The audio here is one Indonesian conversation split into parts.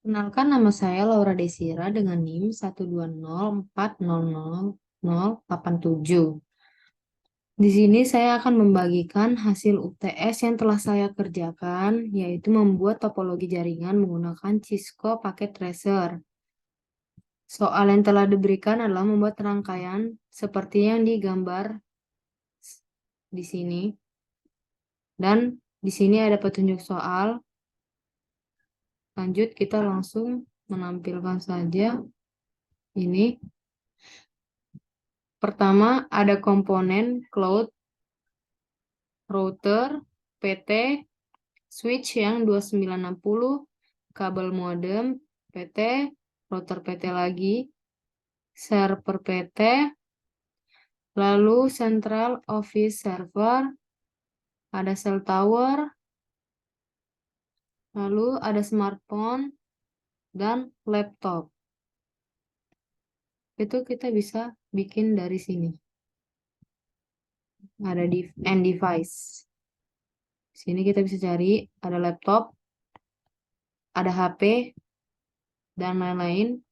Kenalkan nama saya Laura Desira dengan NIM 120400087. Di sini saya akan membagikan hasil UTS yang telah saya kerjakan, yaitu membuat topologi jaringan menggunakan Cisco Packet Tracer. Soal yang telah diberikan adalah membuat rangkaian seperti yang digambar di sini. Dan di sini ada petunjuk soal. Lanjut, kita langsung menampilkan saja ini. Pertama, ada komponen cloud, router, PT, switch yang 2960, kabel modem, PT, router PT lagi, server PT, lalu central office server, ada cell tower, lalu ada smartphone, dan laptop. Itu kita bisa bikin dari sini. Ada di end device. Sini kita bisa cari, ada laptop, ada HP, dan lain-lain.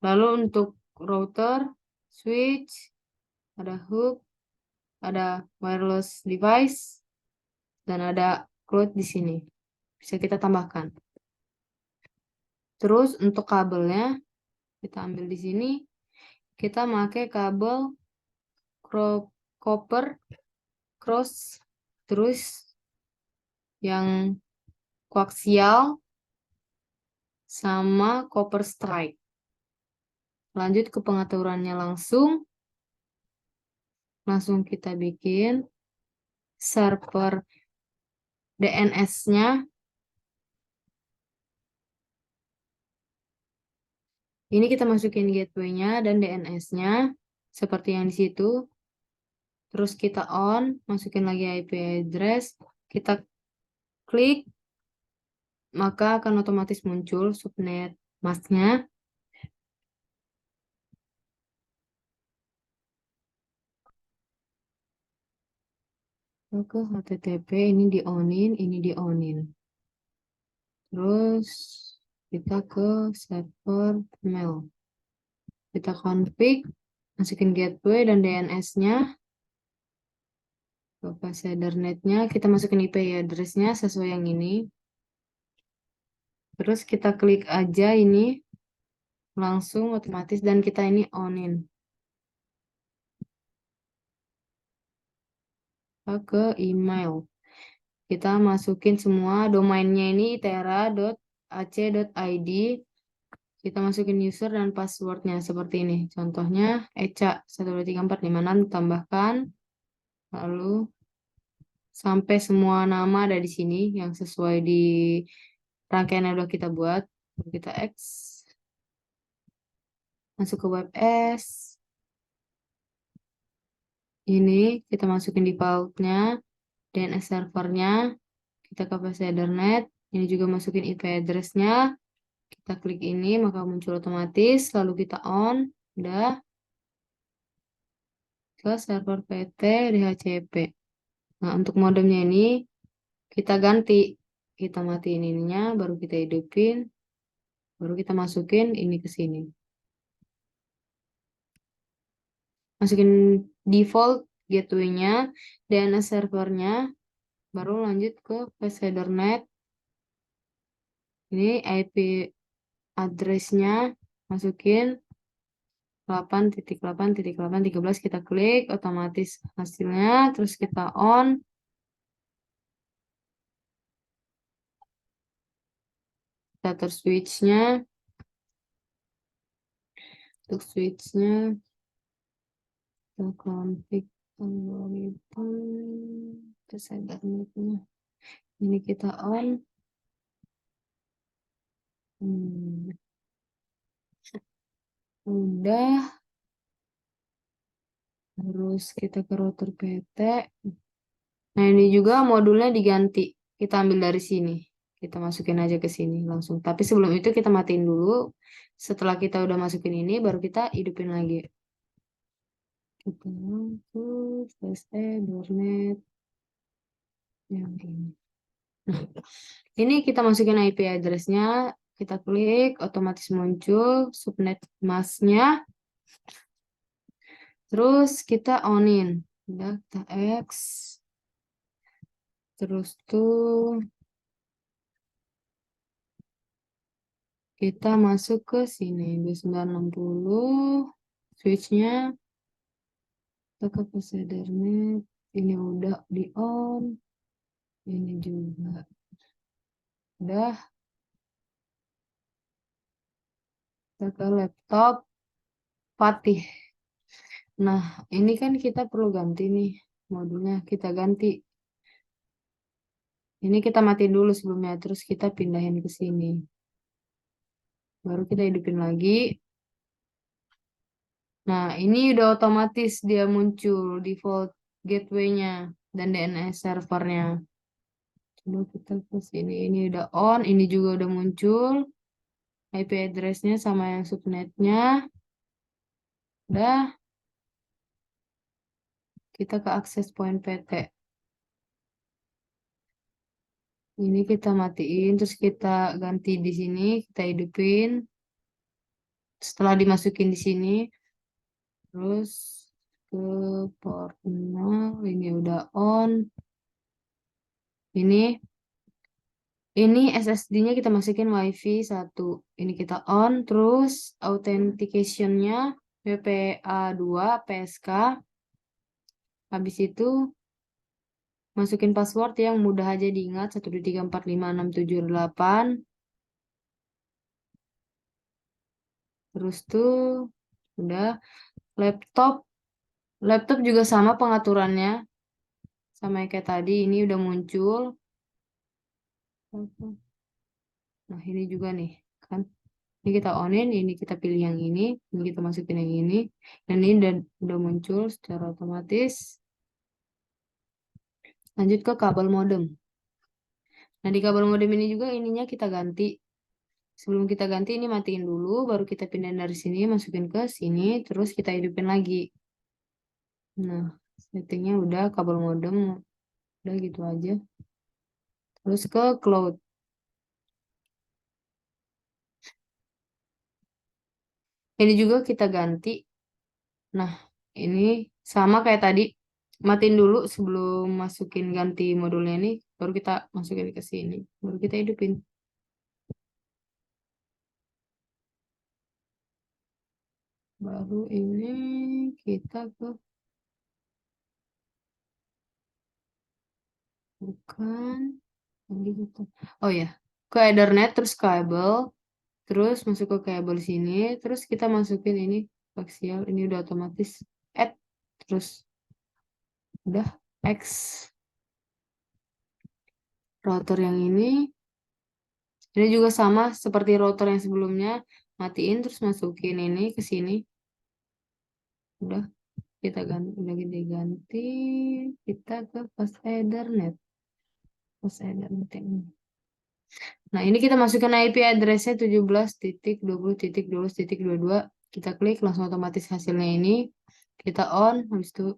Lalu untuk router, switch, ada hub, ada wireless device, dan ada cloud di sini. Bisa kita tambahkan. Terus untuk kabelnya, kita ambil di sini. Kita pakai kabel copper cross, terus yang koaksial, sama copper strike. Lanjut ke pengaturannya langsung kita bikin server DNS-nya. Ini kita masukin gateway-nya dan DNS-nya seperti yang di situ. Terus kita on, masukin lagi IP address, kita klik, maka akan otomatis muncul subnet mask-nya. Ke HTTP ini di-onin, ini di-onin. Terus kita ke server mail. Kita config, masukin gateway dan DNS-nya. Ke ethernet-nya, kita masukin IP address-nya sesuai yang ini. Terus kita klik aja ini, langsung otomatis dan kita ini onin. Ke email. Kita masukin semua domainnya ini itera.ac.id. Kita masukin user dan passwordnya seperti ini. Contohnya Eca12345 tambahkan. Lalu sampai semua nama ada di sini yang sesuai di rangkaian yang udah kita buat. Kita X. Masuk ke WebS. Ini kita masukin defaultnya. DNS servernya. Kita ke PC Ethernet. Ini juga masukin IP address-nya. Kita klik ini, maka muncul otomatis. Lalu kita on. Udah. Ke server PT DHCP. Nah, untuk modemnya ini kita ganti. Kita matiin ininya, baru kita hidupin. Baru kita masukin ini ke sini. Masukin default gateway-nya, DNS servernya. Baru lanjut ke PC Ethernet. Ini IP address-nya. Masukin 8.8.8.13 kita klik otomatis hasilnya, terus kita on. Kita atur switch-nya. Untuk switch-nya kita config algoritma ethernet-nya. Ini kita on. Udah. Terus kita ke router PT. Nah, ini juga modulnya diganti. Kita ambil dari sini. Kita masukin aja ke sini langsung. Tapi sebelum itu kita matiin dulu. Setelah kita udah masukin ini, baru kita hidupin lagi. Kita masuk Ethernet yang ini. Nah, ini kita masukin IP address-nya. kita klik, otomatis muncul subnet masknya. Terus kita onin. Udah, kita X. Terus tuh kita masuk ke sini. 2960. Switchnya. Kita ke providernet. Ini udah di on. Ini juga. Udah. Kita ke laptop. Fatih. Nah, ini kan kita perlu ganti nih. Modulnya kita ganti. Ini kita matiin dulu sebelumnya. Terus kita pindahin ke sini. Baru kita hidupin lagi. Nah, ini udah otomatis dia muncul default gateway-nya dan DNS servernya. Coba kita ke sini. Ini udah on, ini juga udah muncul. IP address-nya sama yang subnet-nya. Udah, kita ke access point PT. Ini kita matiin, terus kita ganti di sini, kita hidupin. Setelah dimasukin di sini, terus ke port 0, ini udah on. Ini SSD-nya kita masukin WiFi 1. Ini kita on, terus authentication-nya WPA2 PSK. Habis itu masukin password yang mudah aja diingat 123456788. Terus tuh udah laptop. Laptop juga sama pengaturannya sama yang kayak tadi. Ini udah muncul. Nah, ini juga nih kan. Ini kita onin, ini kita pilih yang ini kita masukin yang ini, dan ini udah muncul secara otomatis. Lanjut ke kabel modem. Nah, di kabel modem ini juga ininya kita ganti. Sebelum kita ganti ini matiin dulu, baru kita pindahin dari sini, masukin ke sini, terus kita hidupin lagi. Nah, settingnya udah kabel modem, udah gitu aja. Terus ke cloud. Ini juga kita ganti. Nah, ini sama kayak tadi. Matiin dulu sebelum masukin ganti modulnya ini, baru kita masukin ke sini. Baru kita hidupin. Baru ini kita ke bukan lagi gitu. Oh ya, ke Ethernet terus kabel, terus masuk ke kabel sini, terus kita masukin ini koaksial, ini udah otomatis add, terus udah X router yang ini juga sama seperti router yang sebelumnya, matiin terus masukin ini ke sini, udah kita ganti, udah kita ganti, kita ke pas Ethernet ini. Nah, ini kita masukkan IP address-nya 17.20.12.22. Kita klik, langsung otomatis hasilnya ini. Kita on, habis itu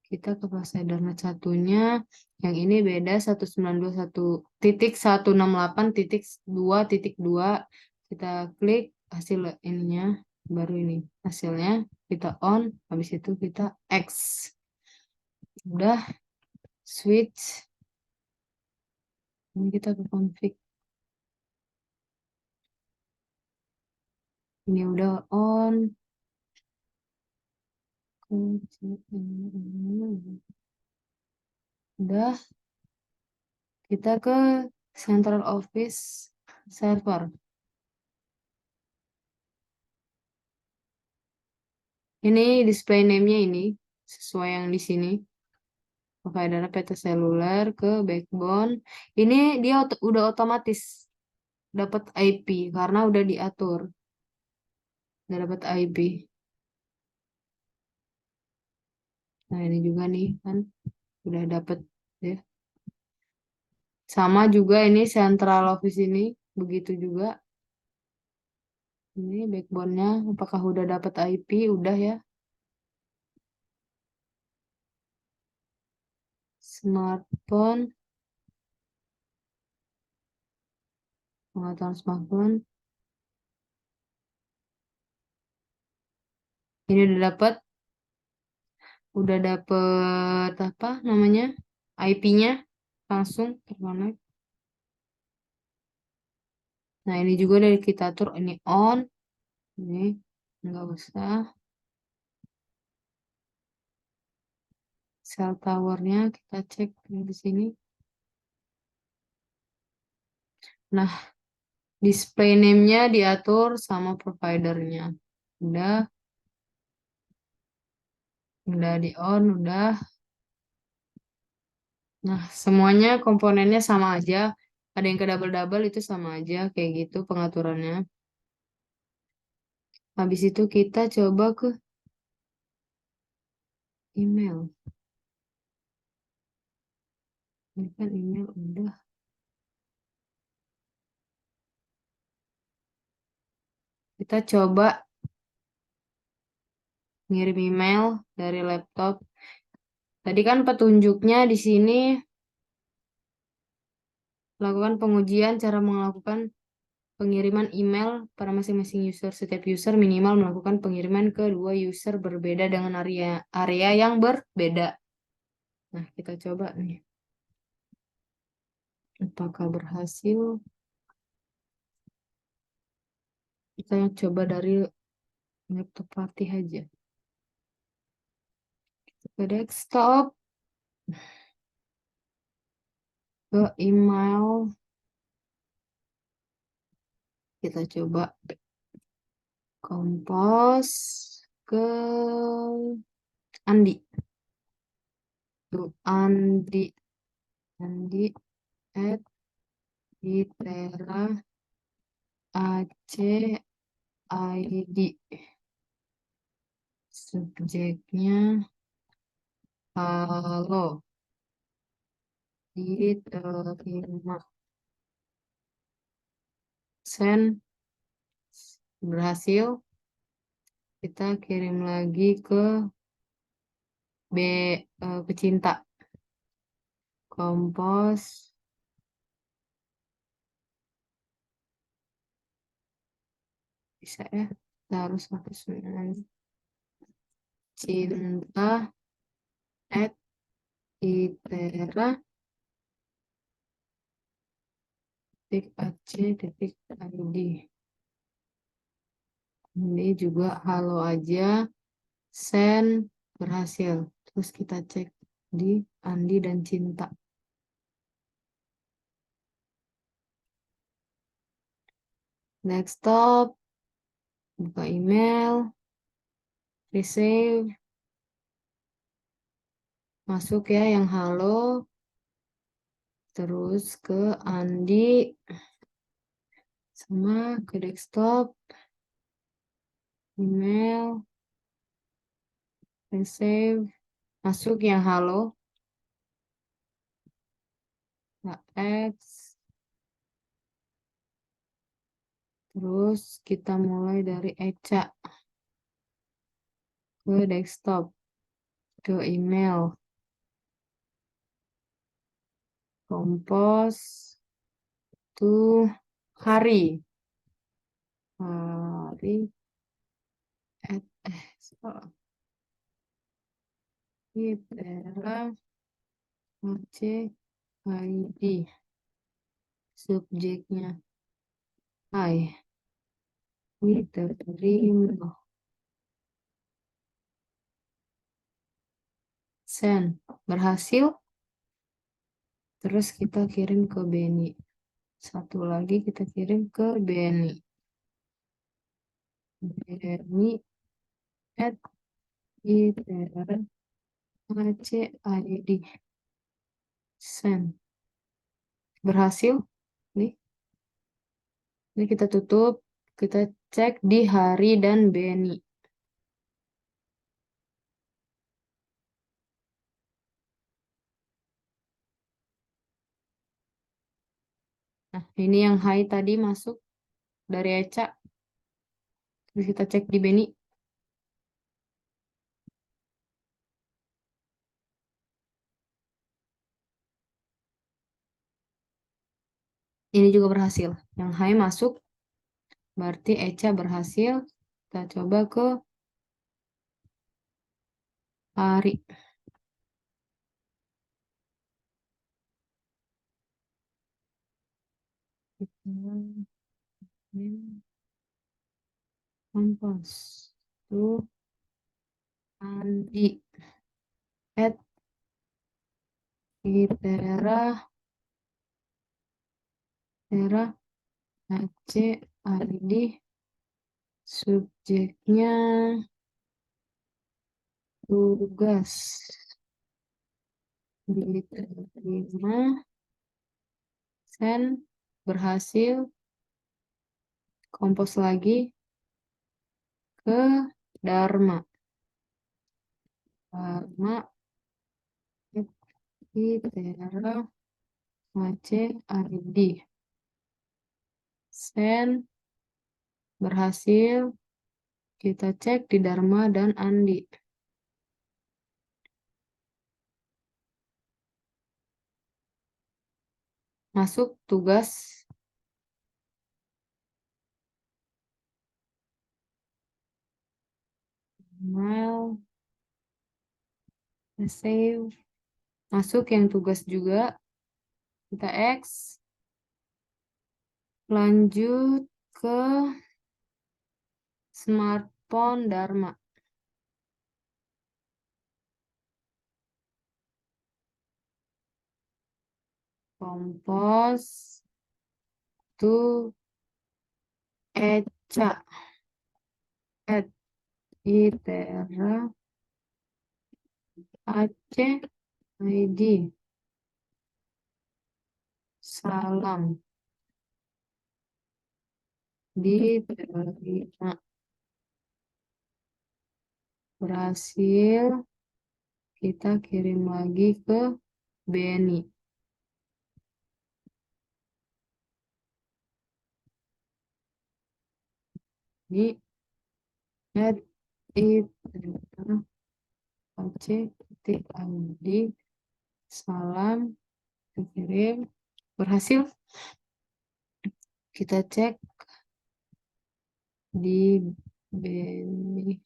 kita ke provider satunya. Yang ini beda 1921.168.2.2. Kita klik hasil ininya, baru ini hasilnya. Kita on, habis itu kita X. Udah, switch. Ini kita ke config. Ini udah on. Udah, kita ke Central Office Server. Ini display name-nya ini sesuai yang di sini. Provider PT seluler ke backbone. Ini dia udah otomatis dapat IP karena udah diatur. Udah dapat IP. Nah, ini juga nih kan udah dapat ya. Sama juga ini Central Office ini begitu juga. Ini backbone-nya apakah udah dapat IP? Udah ya. Smartphone. pengaturan smartphone. Ini udah dapet apa namanya? IP-nya langsung terkonek. Nah, ini juga dari kita atur ini on. Ini nggak usah. Cell towernya kita cek di sini. Nah, display name-nya diatur sama providernya. Udah, udah di on, udah. Nah, semuanya komponennya sama aja. Ada yang ke double-double itu sama aja, kayak gitu pengaturannya. Habis itu kita coba ke email. Ini kan email udah. Kita coba ngirim email dari laptop. Tadi kan petunjuknya di sini lakukan pengujian cara melakukan pengiriman email pada masing-masing user. Setiap user minimal melakukan pengiriman ke dua user berbeda dengan area yang berbeda. Nah, kita coba nih. Apakah berhasil? Kita coba dari laptop Fatih aja. Ke desktop, ke email. Kita coba kompos ke Andi. Tuh, Andi at itera ACID. Subjeknya halo. Diterima. Send. Berhasil. Kita kirim lagi ke pecinta. Kompos. Bisa ya. Kita harus pakai cinta at itera ac.id. Ini juga halo aja. Send berhasil. Terus kita cek di Andi dan Cinta. Desktop, buka email, receive, masuk ya yang halo, terus ke Andi, sama ke desktop, email, receive, masuk yang halo, X, terus kita mulai dari Eca ke desktop, ke email, kompos, tuh hari, hari, at, salah. Itera ACID. Subjeknya hai. Diterima. Send. Berhasil. Terus kita kirim ke Beni. Satu lagi kita kirim ke Beni. Beni at itera ACID. Send. Berhasil. Nih. Ini kita tutup. Kita cek di Hari dan Beni. Nah, ini yang Hai tadi masuk dari Eca. Terus kita cek di Beni. Ini juga berhasil. Yang Hai masuk, berarti Eca berhasil. Kita coba ke hari. Kompos. Tuh, Andi. At Itera. Tera. AC. ID. Subjeknya tugas. Diterima. Send. Berhasil. Kompos lagi ke Dharma. Dharma. Itera. AC. ID. Send. Berhasil. Kita cek di Dharma dan Andi. Masuk tugas. Mail. Save. Masuk yang tugas juga. Kita X. Lanjut ke smartphone Dharma. Kompos to Eca at Itera Aceh ID. Salam diterima. Berhasil. Kita kirim lagi ke Beni. Ini at Itera Aceh ID. Salam dikirim. Berhasil. Kita cek di Beni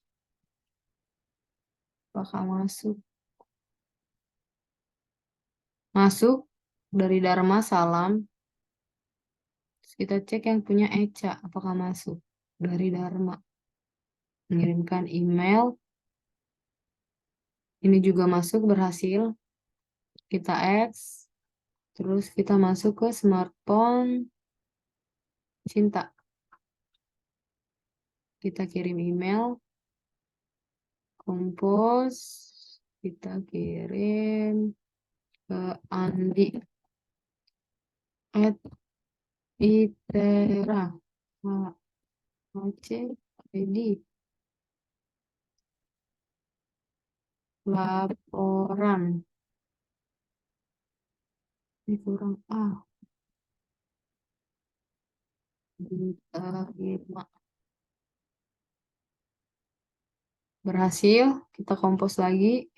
apakah masuk. Masuk dari Dharma Salam. Terus kita cek yang punya Eca apakah masuk dari Dharma. Mengirimkan email. Ini juga masuk berhasil. Kita X. Terus kita masuk ke smartphone Cinta. Kita kirim email. Kompos. Kita kirim ke Andi. At Itera. Aceh ID. Laporan. Ini kurang A. Diterima. Berhasil. Kita kompos lagi.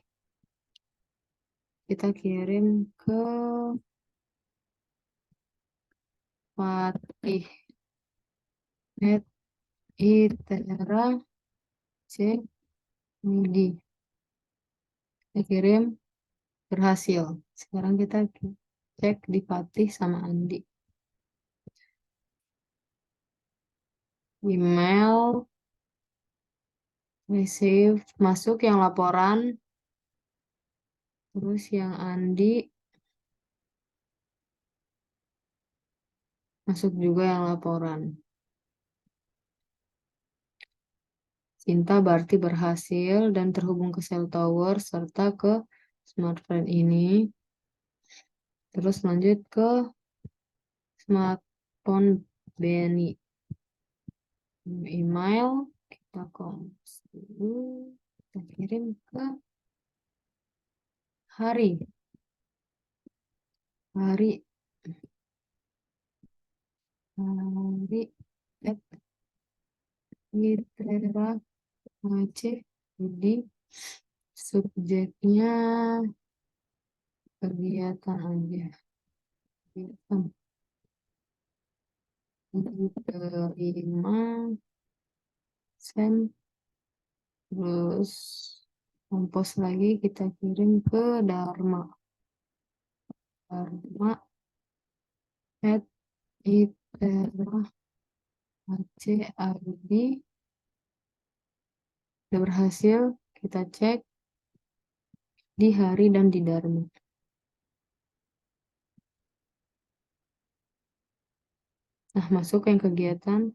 Kita kirim ke Fatih. At Itera C. Midi. Kita kirim. Berhasil. Sekarang kita cek di Fatih sama Andi. Email. Receive. Masuk yang laporan. Terus yang Andi. Masuk juga yang laporan. Cinta berarti berhasil dan terhubung ke cell tower serta ke smartphone ini. Terus lanjut ke smartphone Benny. Email kita kompos dulu. Kita kirim ke Hari. Hari. Hari. At Itera Aceh. Jadi subjeknya kegiatan aja. Kegiatan. diterima, send, terus kompos lagi kita kirim ke Dharma. Dharma at itera ACID. Sudah berhasil, kita cek di hari dan di Dharma. Nah, masuk yang kegiatan.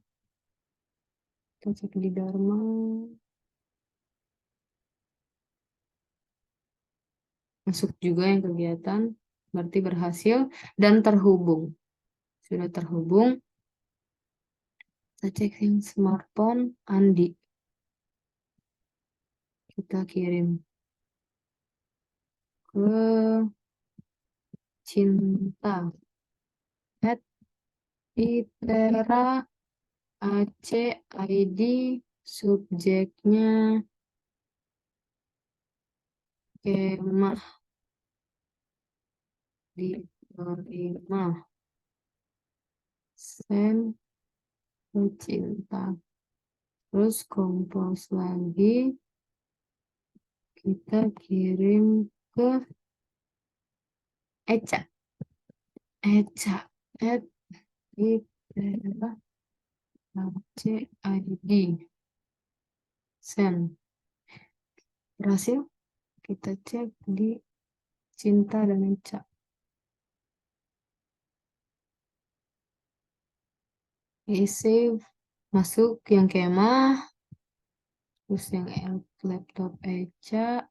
Kita cek di Dharma. Masuk juga yang kegiatan. Berarti berhasil dan terhubung. Sudah terhubung. Kita cek yang smartphone Andi. Kita kirim ke Cinta at itera ACID, subjeknya kemah diterima, send ke Cinta. Terus kompos lagi, kita kirim ke Eca at itera ACID, send. Berhasil, kita cek di Cinta dan Eca. Save, masuk yang kemah, terus yang laptop Eca,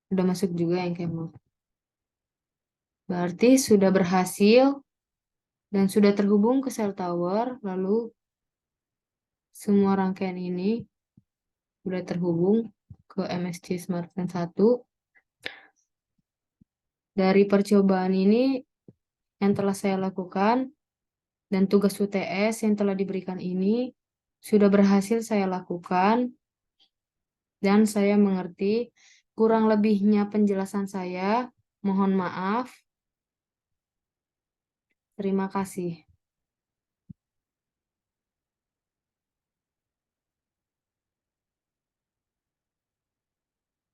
udah masuk juga yang kemah. Berarti sudah berhasil dan sudah terhubung ke cell tower, lalu semua rangkaian ini sudah terhubung ke MSC Smartphone 1. Dari percobaan ini yang telah saya lakukan dan tugas UTS yang telah diberikan ini sudah berhasil saya lakukan dan saya mengerti. Kurang lebihnya penjelasan saya, mohon maaf. Terima kasih.